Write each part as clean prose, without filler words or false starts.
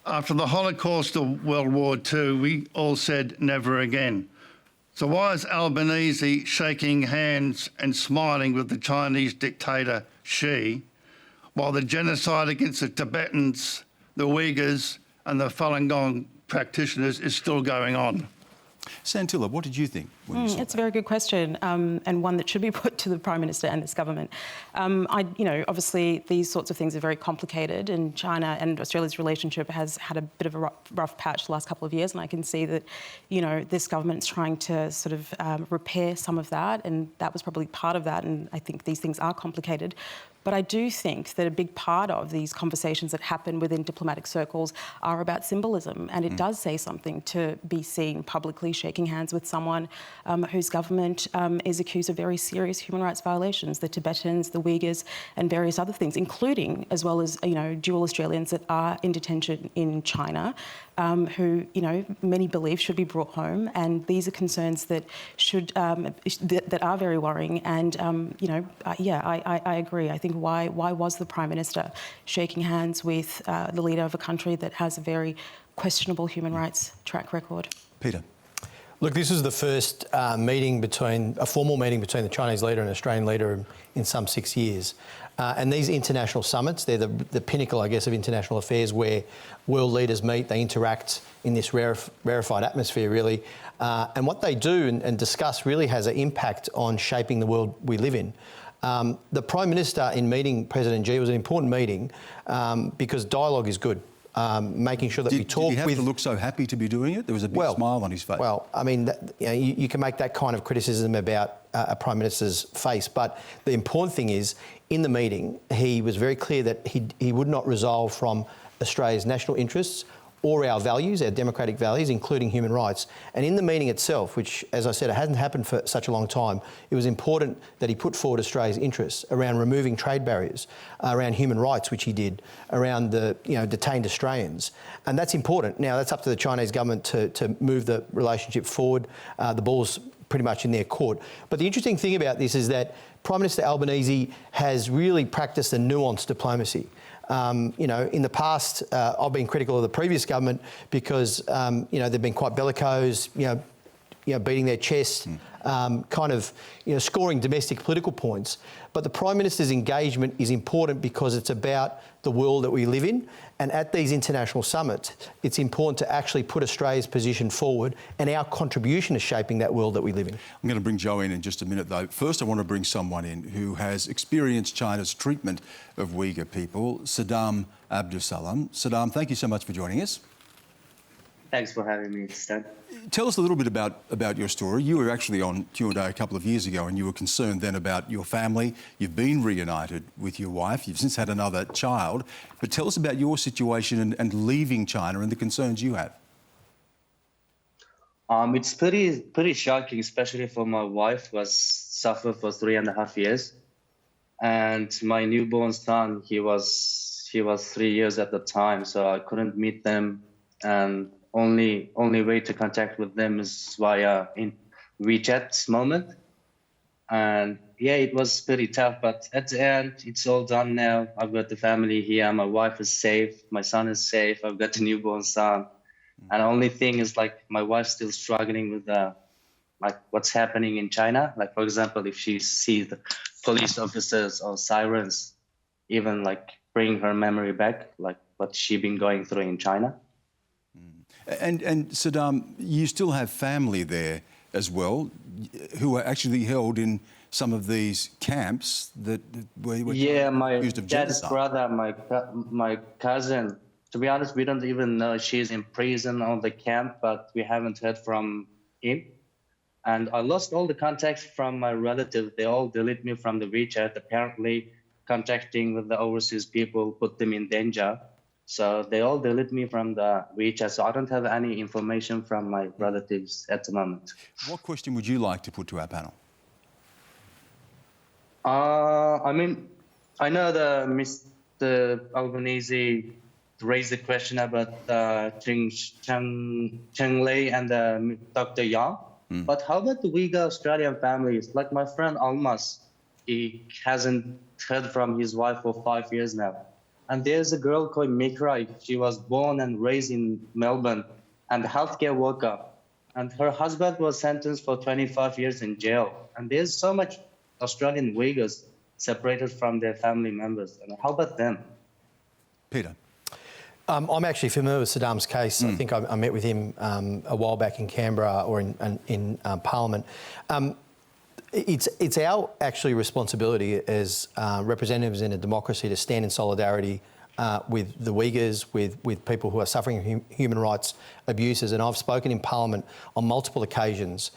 After the Holocaust of World War II, we all said never again. So why is Albanese shaking hands and smiling with the Chinese dictator Xi, while the genocide against the Tibetans, the Uyghurs and the Falun Gong practitioners is still going on? Santilla, what did you think when you saw It's a very good question, and one that should be put to the Prime Minister and this government. Obviously these sorts of things are very complicated, and China and Australia's relationship has had a bit of a rough patch the last couple of years, and I can see that, this government's trying to sort of repair some of that, and that was probably part of that, and I think these things are complicated. But I do think that a big part of these conversations that happen within diplomatic circles are about symbolism, and it does say something to be seen publicly shaking hands with someone whose government is accused of very serious human rights violations, the Tibetans, the Uyghurs and various other things, including as well as dual Australians that are in detention in China, who many believe should be brought home, and these are concerns that should that are very worrying. And I agree. I think why was the Prime Minister shaking hands with the leader of a country that has a very questionable human rights track record? Peter. Look, this is the first formal meeting between the Chinese leader and Australian leader in some 6 years. And these international summits, they're the pinnacle, I guess, of international affairs where world leaders meet, they interact in this rarefied atmosphere, really. And what they do and discuss really has an impact on shaping the world we live in. The Prime Minister in meeting President Xi was an important meeting because dialogue is good. Making sure that we talk Did he have to look so happy to be doing it? There was a big smile on his face. Well, I mean, you can make that kind of criticism about a Prime Minister's face, but the important thing is, in the meeting, he was very clear that he would not resolve from Australia's national interests or our values, our democratic values, including human rights. And in the meeting itself, which, as I said, it hasn't happened for such a long time, it was important that he put forward Australia's interests around removing trade barriers, around human rights, which he did, around the detained Australians. And that's important. Now, that's up to the Chinese government to move the relationship forward. The ball's pretty much in their court. But the interesting thing about this is that Prime Minister Albanese has really practiced a nuanced diplomacy. In the past, I've been critical of the previous government because, they've been quite bellicose, beating their chest, scoring domestic political points. But the Prime Minister's engagement is important because it's about the world that we live in. And at these international summits, it's important to actually put Australia's position forward and our contribution to shaping that world that we live in. I'm going to bring Joe in just a minute, though. First, I want to bring someone in who has experienced China's treatment of Uyghur people, Saddam Abdusalam. Saddam, thank you so much for joining us. Thanks for having me, Stan. Tell us a little bit about your story. You were actually on Q&A a couple of years ago and you were concerned then about your family. You've been reunited with your wife. You've since had another child. But tell us about your situation and leaving China and the concerns you have. It's pretty shocking, especially for my wife, who was suffered for 3.5 years. And my newborn son, he was 3 years at the time, so I couldn't meet them. And only way to contact with them is via in WeChat moment. And yeah, it was pretty tough, but at the end, it's all done now. I've got the family here. My wife is safe. My son is safe. I've got a newborn son. And the only thing is, like, my wife's still struggling with what's happening in China. Like, for example, if she sees the police officers or sirens, even like bring her memory back, like what she's been going through in China. And Saddam, you still have family there as well, who are actually held in some of these camps that were accused of genocide. Dad's brother, my cousin. To be honest, we don't even know she's in prison or the camp, but we haven't heard from him. And I lost all the contacts from my relatives. They all deleted me from the WeChat. Apparently, contacting with the overseas people put them in danger. So they all deleted me from the WeChat. So I don't have any information from my relatives at the moment. What question would you like to put to our panel? I mean, I know Mr. Albanese raised the question about Cheng Lei and Dr. Yang. But how about the Uyghur Australian families? Like my friend Almas, he hasn't heard from his wife for 5 years now. And there's a girl called Mikrai. She was born and raised in Melbourne and a healthcare worker. And her husband was sentenced for 25 years in jail. And there's so much Australian Uyghurs separated from their family members. And how about them? Peter. I'm actually familiar with Saddam's case. I think I met with him a while back in Canberra or in Parliament. It's our actually responsibility as representatives in a democracy to stand in solidarity with the Uyghurs, with people who are suffering human rights abuses. And I've spoken in Parliament on multiple occasions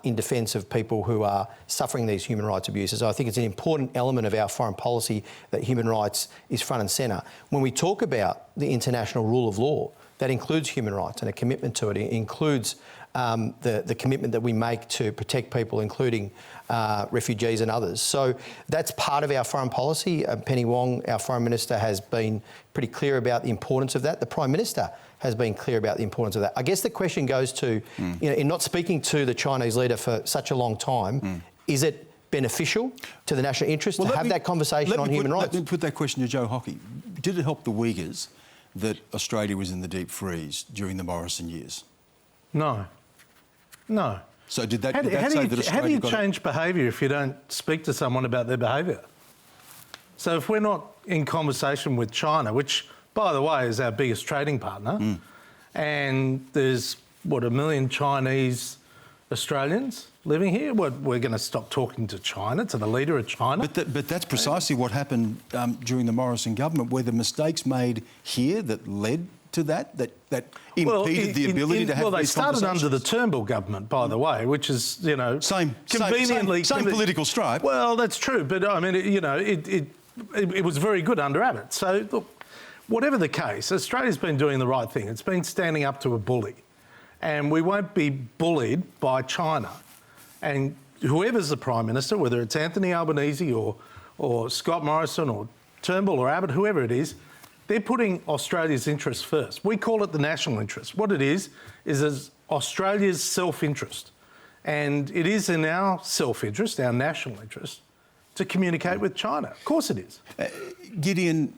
in defence of people who are suffering these human rights abuses. I think it's an important element of our foreign policy that human rights is front and centre. When we talk about the international rule of law, that includes human rights and a commitment to it. It includes the commitment that we make to protect people, including refugees and others. So that's part of our foreign policy. Penny Wong, our Foreign Minister, has been pretty clear about the importance of that. The Prime Minister has been clear about the importance of that. I guess the question goes to, you know, in not speaking to the Chinese leader for such a long time, is it beneficial to the national interest to have that conversation on human rights? Let me put that question to Joe Hockey. Did it help the Uyghurs that Australia was in the deep freeze during the Morrison years? No. No. So did that, How say that Australia how do you got change behaviour if you don't speak to someone about their behaviour? So if we're not in conversation with China, which, by the way, is our biggest trading partner, and there's, 1 million Chinese Australians living here, we're going to stop talking to China, to the leader of China? But that's precisely what happened during the Morrison government, where the mistakes made here that led to that impeded the ability to have these conversations. Well, they started under the Turnbull government, by the way, which is, you know, conveniently... Same political stripe. Well, that's true, but, I mean, it was very good under Abbott. So, look, whatever the case, Australia's been doing the right thing. It's been standing up to a bully. And we won't be bullied by China. And whoever's the Prime Minister, whether it's Anthony Albanese or Scott Morrison or Turnbull or Abbott, whoever it is, they're putting Australia's interests first. We call it the national interest. What it is Australia's self-interest. And it is in our self-interest, our national interest, to communicate with China. Of course it is. Gideon,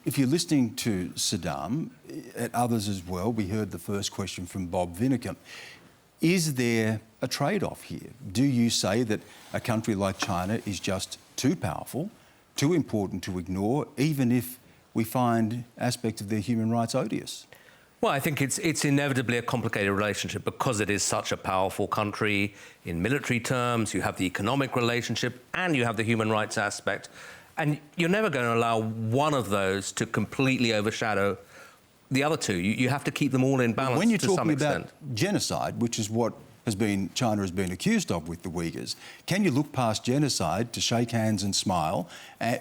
if you're listening to Saddam, at others as well, we heard the first question from Bob Vinnicott. Is there a trade-off here? Do you say that a country like China is just too powerful, too important to ignore, even if we find aspects of their human rights odious? Well, I think it's inevitably a complicated relationship because it is such a powerful country in military terms. You have the economic relationship and you have the human rights aspect. And you're never going to allow one of those to completely overshadow the other two. You have to keep them all in balance to some extent. When you're talking about genocide, which is what China has been accused of with the Uyghurs, can you look past genocide to shake hands and smile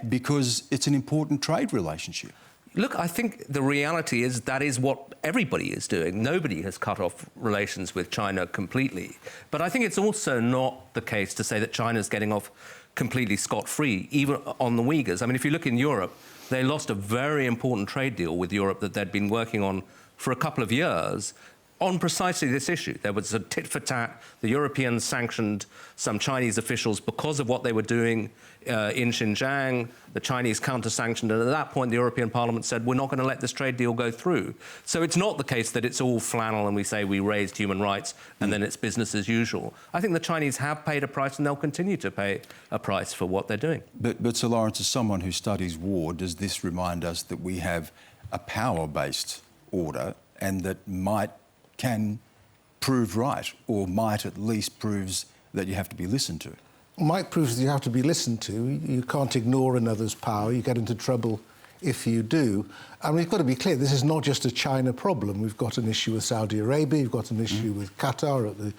because it's an important trade relationship? Look, I think the reality is that is what everybody is doing. Nobody has cut off relations with China completely. But I think it's also not the case to say that China's getting off completely scot-free, even on the Uyghurs. I mean, if you look in Europe, they lost a very important trade deal with Europe that they'd been working on for a couple of years on precisely this issue. There was a tit-for-tat. The Europeans sanctioned some Chinese officials because of what they were doing in Xinjiang. The Chinese counter-sanctioned, and at that point the European Parliament said, we're not going to let this trade deal go through. So it's not the case that it's all flannel and we say we raised human rights and then it's business as usual. I think the Chinese have paid a price and they'll continue to pay a price for what they're doing. But Sir Lawrence, as someone who studies war, does this remind us that we have a power-based order and that can prove right, or might at least proves that you have to be listened to? Might proves that you have to be listened to. You can't ignore another's power. You get into trouble if you do. And we've got to be clear, this is not just a China problem. We've got an issue with Saudi Arabia, we've got an issue with Qatar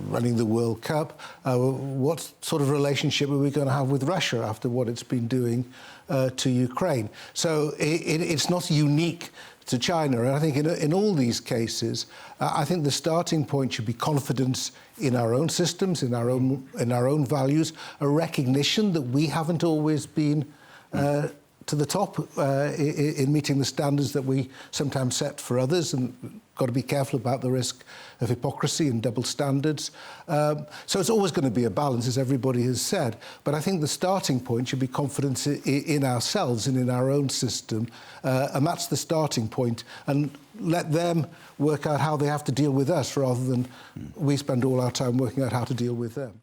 running the World Cup. What sort of relationship are we going to have with Russia after what it's been doing to Ukraine? So it's not unique to China. And I think in all these cases, I think the starting point should be confidence in our own systems, in our own values, a recognition that we haven't always been to to the top in meeting the standards that we sometimes set for others, and got to be careful about the risk of hypocrisy and double standards. So it's always going to be a balance, as everybody has said. But I think the starting point should be confidence in ourselves and in our own system, and that's the starting point. And let them work out how they have to deal with us, rather than we spend all our time working out how to deal with them.